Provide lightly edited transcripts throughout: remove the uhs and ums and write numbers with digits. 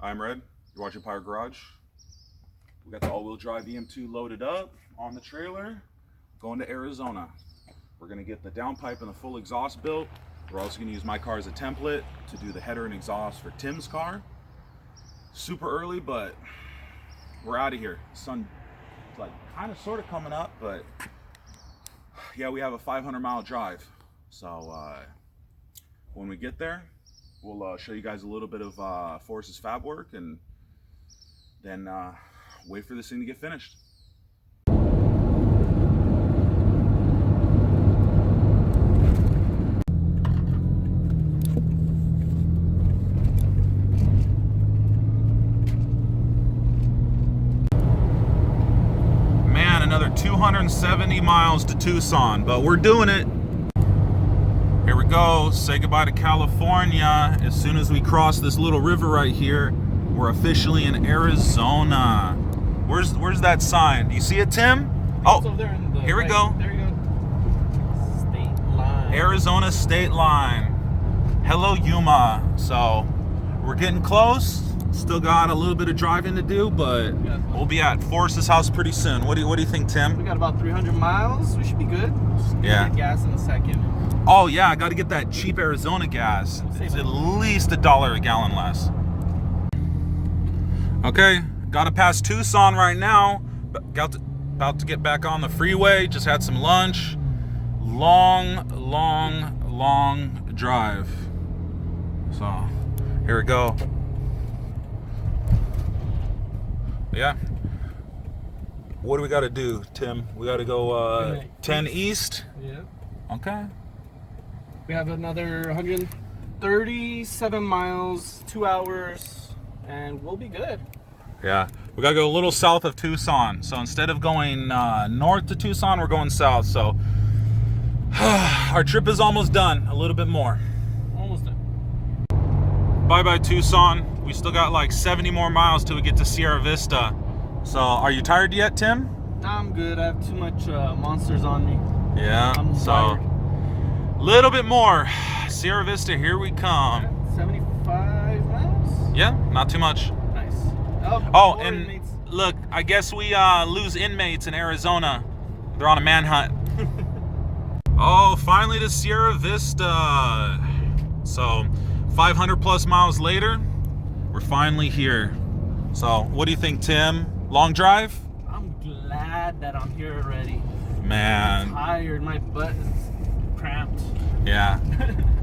I'm Red. You're watching Pirate Garage. We got the all-wheel drive EM2 loaded up on the trailer, going to Arizona. We're gonna get the downpipe and the full exhaust built. We're also gonna use my car as a template to do the header and exhaust for Tim's car. Super early, but we're out of here. Sun, like, kind of sort of coming up, but yeah, we have a 500-mile drive. So when we get there, we'll show you guys a little bit of Forrest's fab work, and then wait for this thing to get finished. Man, another 270 miles to Tucson, but we're doing it. Here we go. Say goodbye to California. As soon as we cross this little river right here, we're officially in Arizona. Where's that sign? Do you see it, Tim? Oh, over there in the here we go. There you go. State line. Arizona state line. Hello, Yuma. So we're getting close. Still got a little bit of driving to do, but we'll be at Forrest's house pretty soon. What do you think, Tim? We got about 300 miles. We should be good. Yeah. Get gas in a second. Oh yeah, I got to get that cheap Arizona gas. It's at least $1 a gallon less. Okay, got to pass Tucson right now. About to get back on the freeway. Just had some lunch. Long drive. So here we go. Yeah. What do we got to do, Tim? We got to go 10 east. Yeah. Okay. We have another 137 miles, 2 hours, and we'll be good. Yeah, we gotta go a little south of Tucson. So instead of going north to Tucson, we're going south. So our trip is almost done. A little bit more. Almost done. Bye-bye Tucson. We still got like 70 more miles till we get to Sierra Vista. So are you tired yet, Tim? I'm good. I have too much monsters on me. Yeah, I'm so tired. Little bit more. Sierra Vista, here we come. 75 miles? Yeah, not too much. Nice. Oh, and inmates. Look, I guess we lose inmates in Arizona. They're on a manhunt. Oh, finally to Sierra Vista. So 500 plus miles later, we're finally here. So what do you think, Tim? Long drive? I'm glad that I'm here already. Man. I'm tired. My butt is cramped. Yeah.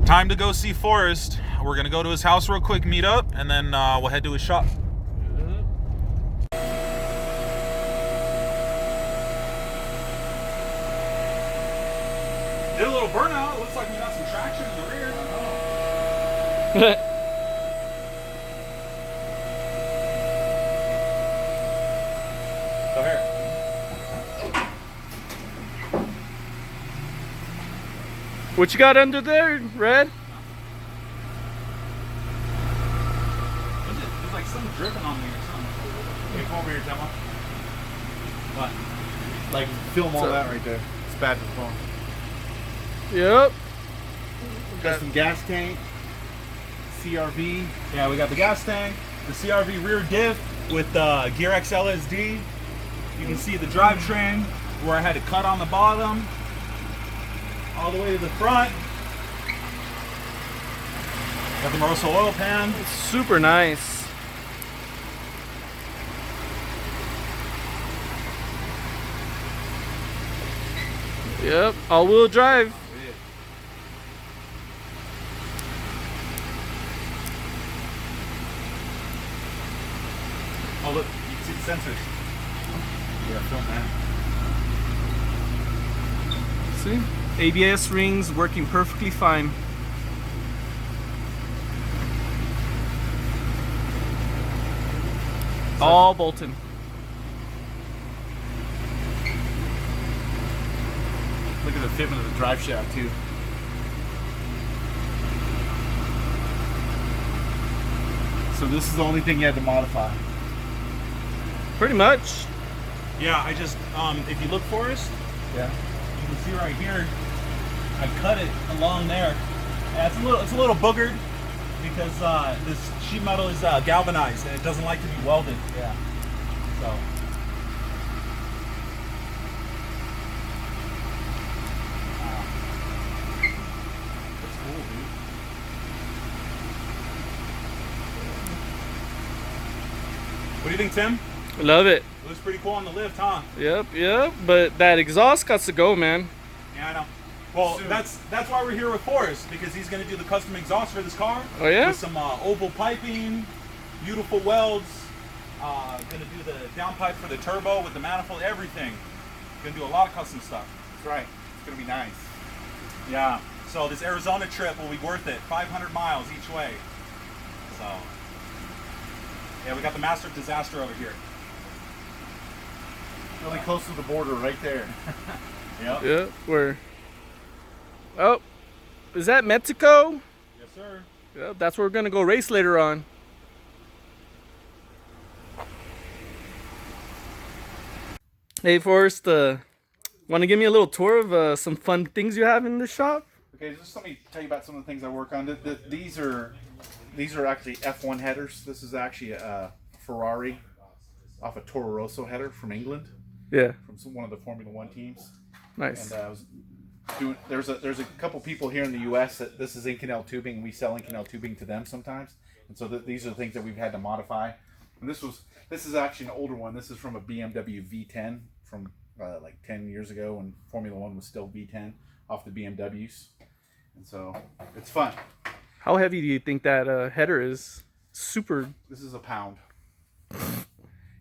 Time to go see Forrest. We're gonna go to his house real quick, meet up, and then we'll head to his shop. Did a little burnout. Looks like we got some traction in the rear. So here. What you got under there, Red? There's like something dripping on me or something. Hey, come over here, Temma. What? Like, film all that right there. It's bad for the phone. Yep. Got some gas tank, CRV. Yeah, we got the gas tank, the CRV rear diff with Gear X LSD. You can see the drivetrain where I had to cut on the bottom all the way to the front. Got the Moroso oil pan. It's super nice. Yep, all-wheel drive. Oh look, you can see the sensors. Yeah, film that. See? ABS rings working perfectly fine. All bolted. Look at the fitment of the drive shaft too. So this is the only thing you had to modify. Pretty much. Yeah, I just, if you look, Forrest, Yeah. you can see right here, I cut it along there. Yeah, it's a little boogered. because this sheet metal is galvanized and it doesn't like to be welded. Yeah. So. That's cool, dude. What do you think, Tim? Love it. It looks pretty cool on the lift, huh? Yep. But that exhaust got to go, man. Yeah, I know. Well, that's why we're here with Forrest, because he's going to do the custom exhaust for this car. Oh, yeah? With some oval piping, beautiful welds. Going to do the downpipe for the turbo with the manifold, everything. Going to do a lot of custom stuff. That's right. It's gonna be nice. Yeah. So this Arizona trip will be worth it. 500 miles each way. So, yeah, we got the Master of Disaster over here. Really close to the border, right there. Yep. Yeah, where? Oh, is that Mexico? Yes, sir. Yep, that's where we're gonna go race later on. Hey, Forrest, want to give me a little tour of some fun things you have in the shop? Okay, just let me tell you about some of the things I work on. These are actually F1 headers. This is actually a Ferrari off a Toro Rosso header from England, Yeah, from one of the Formula One teams. nice. And I was doing. There's a couple people here in the U.S. that this is Inconel tubing. We sell Inconel tubing to them sometimes, and so these are the things that we've had to modify. And this is actually an older one. This is from a BMW V10 from like 10 years ago when Formula One was still V10 off the BMWs, and so it's fun. How heavy do you think that header is? Super. This is a pound.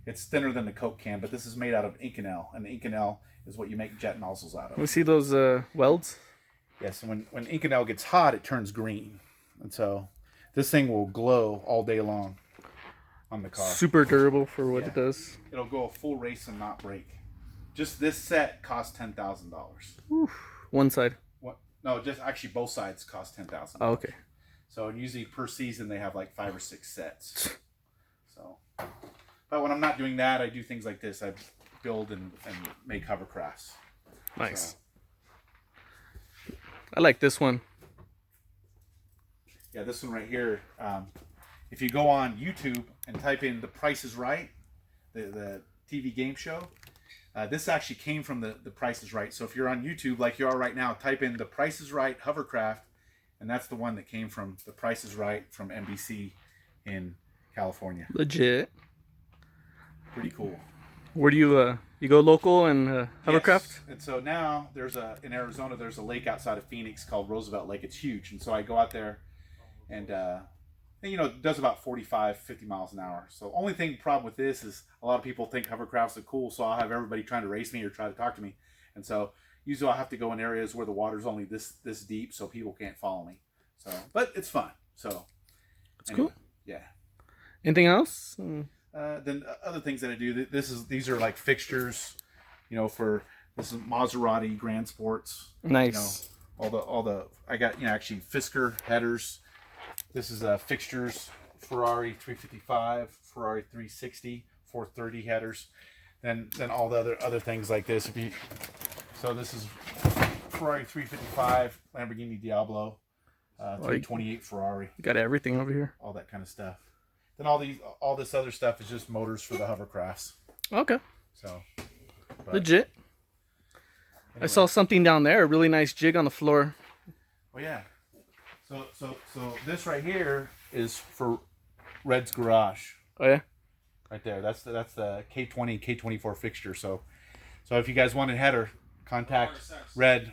It's thinner than the Coke can, but this is made out of Inconel, and Inconel is what you make jet nozzles out of. We see those welds. Yes, and when Inconel gets hot, it turns green, and so this thing will glow all day long on the car. Super durable for what it does. It'll go a full race and not break. Just this set costs $10,000. One side. What? No, just actually both sides cost $10,000. Oh, okay. So usually per season they have like 5 or 6 sets. So, but when I'm not doing that, I do things like this. I build and make hovercrafts. Nice. So, I like this one. yeah, this one right here. If you go on YouTube and type in "The Price is Right," the TV game show, this actually came from the Price is Right. So if you're on YouTube like you are right now, type in "The Price is Right hovercraft," and that's the one that came from The Price is Right from NBC in California. Legit. Pretty cool. Where do you go local and hovercraft? Yes. And so now in Arizona there's a lake outside of Phoenix called Roosevelt Lake. It's huge, and so I go out there and it does about 45, 50 miles an hour. So only problem with this is a lot of people think hovercrafts are cool, so I'll have everybody trying to race me or try to talk to me. And so usually I'll have to go in areas where the water's only this deep so people can't follow me. So, but it's fun. So It's cool. Yeah. Anything else? Then other things that I do, these are like fixtures, this is Maserati Grand Sports. Nice. All the I got actually Fisker headers. This is fixtures, Ferrari 355, Ferrari 360, 430 headers. Then all the other things like this. So this is Ferrari 355, Lamborghini Diablo, 328 Ferrari. You got everything over here. All that kind of stuff. Then all this other stuff is just motors for the hovercrafts. Okay. So Legit. Anyway. I saw something down there. A really nice jig on the floor. Oh yeah. So this right here is for Red's garage. Oh yeah. Right there. That's the K20 K24 fixture. So if you guys want a header, contact Red.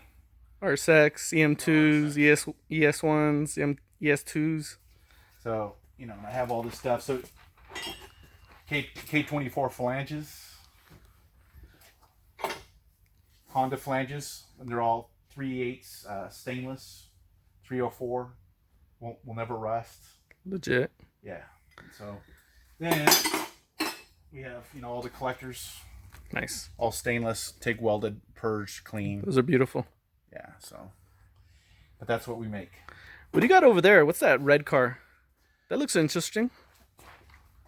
RSX, EM2s, ES1s, ES2s. So I have all this stuff. So K24 flanges, Honda flanges, and they're all 3/8 stainless, 304. Will never rust. Legit. Yeah. So then we have all the collectors, Nice. all stainless, TIG welded, purged, clean. Those are beautiful. Yeah. So, but that's what we make. What do you got over there? What's that red car? That looks interesting.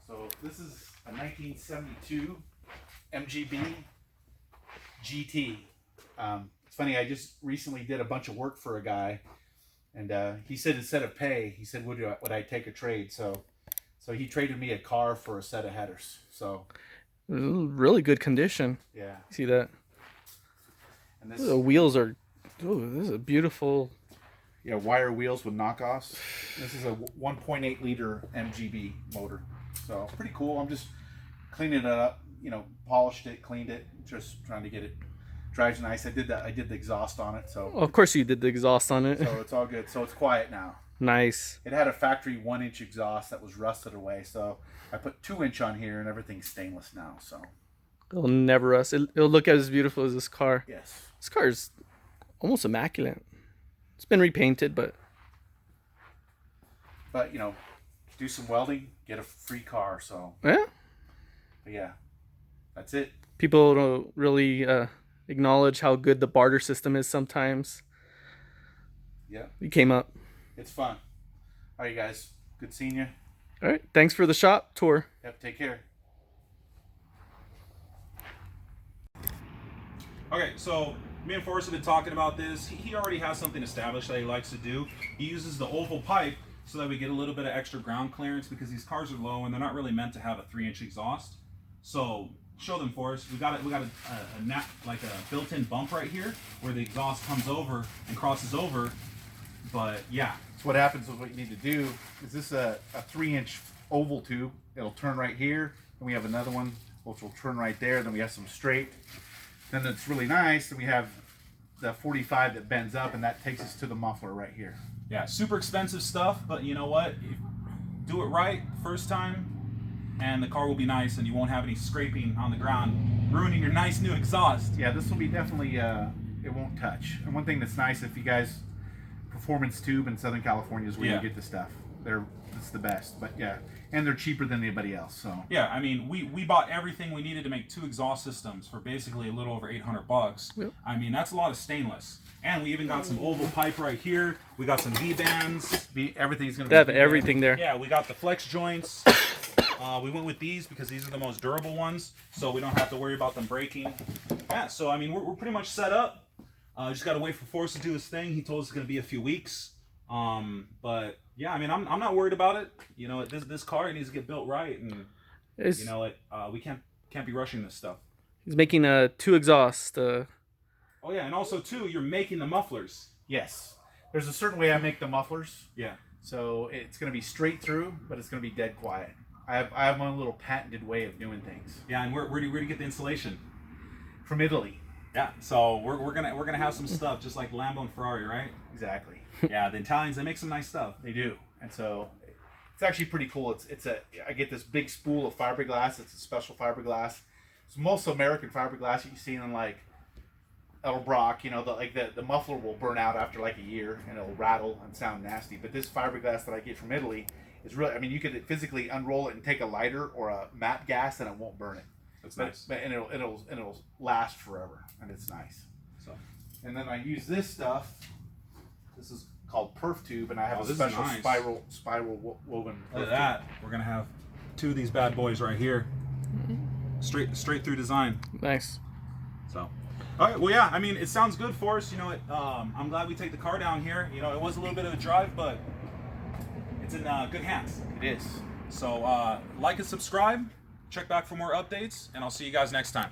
So this is a 1972 MGB GT. It's funny, I just recently did a bunch of work for a guy, And he said instead of pay, he said, would I take a trade? So he traded me a car for a set of headers. So really good condition. yeah. See that? And The wheels are. Oh, this is a beautiful. Yeah, wire wheels with knockoffs. This is a 1.8 liter MGB motor, so pretty cool. I'm just cleaning it up, you know, polished it, cleaned it, just trying to get it drives nice. I did the exhaust on it, so Of course, you did the exhaust on it. so it's all good. So it's quiet now. Nice. It had a factory 1-inch exhaust that was rusted away, so I put 2-inch on here, and everything's stainless now. So It'll never rust. It'll look as beautiful as this car. yes, This car is almost immaculate. It's been repainted, but you know, do some welding, get a free car. So yeah, but yeah, that's it. people don't really acknowledge how good the barter system is sometimes. Yeah, You came up. it's fun. All right, guys, good seeing you. All right. Thanks for the shop tour. Yep, take care. Okay, so me and Forrest have been talking about this. He already has something established that he likes to do. He uses the oval pipe so that we get a little bit of extra ground clearance because these cars are low and they're not really meant to have a 3-inch exhaust. So show them, Forrest. We got a built-in bump right here where the exhaust comes over and crosses over. But yeah, So what happens is what you need to do is this a 3-inch oval tube. It'll turn right here, and we have another one which will turn right there. Then we have some straight. Then it's really nice. And we have the 45 that bends up, and that takes us to the muffler right here. yeah, super expensive stuff. But you know what? Do it right first time, and the car will be nice, and you won't have any scraping on the ground, ruining your nice new exhaust. Yeah, this will be definitely it won't touch. And one thing that's nice, if you guys, Performance Tube in Southern California is where Yeah. you get the stuff. It's the best. But yeah, and they're cheaper than anybody else. So Yeah, I mean, we bought everything we needed to make 2 exhaust systems for basically a little over $800. Yep. I mean, that's a lot of stainless. And we even got some oval pipe right here. We got some V-bands. everything's gonna They have be everything there. Yeah, we got the flex joints. We went with these because these are the most durable ones, so we don't have to worry about them breaking. Yeah, so I mean, we're pretty much set up. Just gotta wait for Forrest to do his thing. He told us it's gonna be a few weeks. But yeah, I mean, I'm not worried about it. You know, this car needs to get built right, and you know, we can't be rushing this stuff. He's making 2 exhaust. Oh yeah, and also too, you're making the mufflers. Yes. There's a certain way I make the mufflers. Yeah. So it's going to be straight through, but it's going to be dead quiet. I have my own little patented way of doing things. Yeah, and where do you get the insulation? From Italy. Yeah, so we're gonna have some stuff just like Lambo and Ferrari, right? Exactly. Yeah, the Italians, they make some nice stuff. They do. And so it's actually pretty cool. I get this big spool of fiberglass. It's a special fiberglass. It's most American fiberglass that you see in like Elbrock, you know, the muffler will burn out after like a year and it'll rattle and sound nasty. But this fiberglass that I get from Italy is really, I mean, you could physically unroll it and take a lighter or a matte gas and it won't burn it. That's nice. And it'll last forever, and it's nice. So, And then I use this stuff. This is called perf tube, and I have a this is special nice. spiral woven. look perf at that. We're gonna have 2 of these bad boys right here. Straight through design. Nice. So, all right. Well, yeah. I mean, it sounds good for us. You know, I'm glad we take the car down here. You know, it was a little bit of a drive, but it's in good hands. Tube. It is. So, like and subscribe. Check back for more updates, and I'll see you guys next time.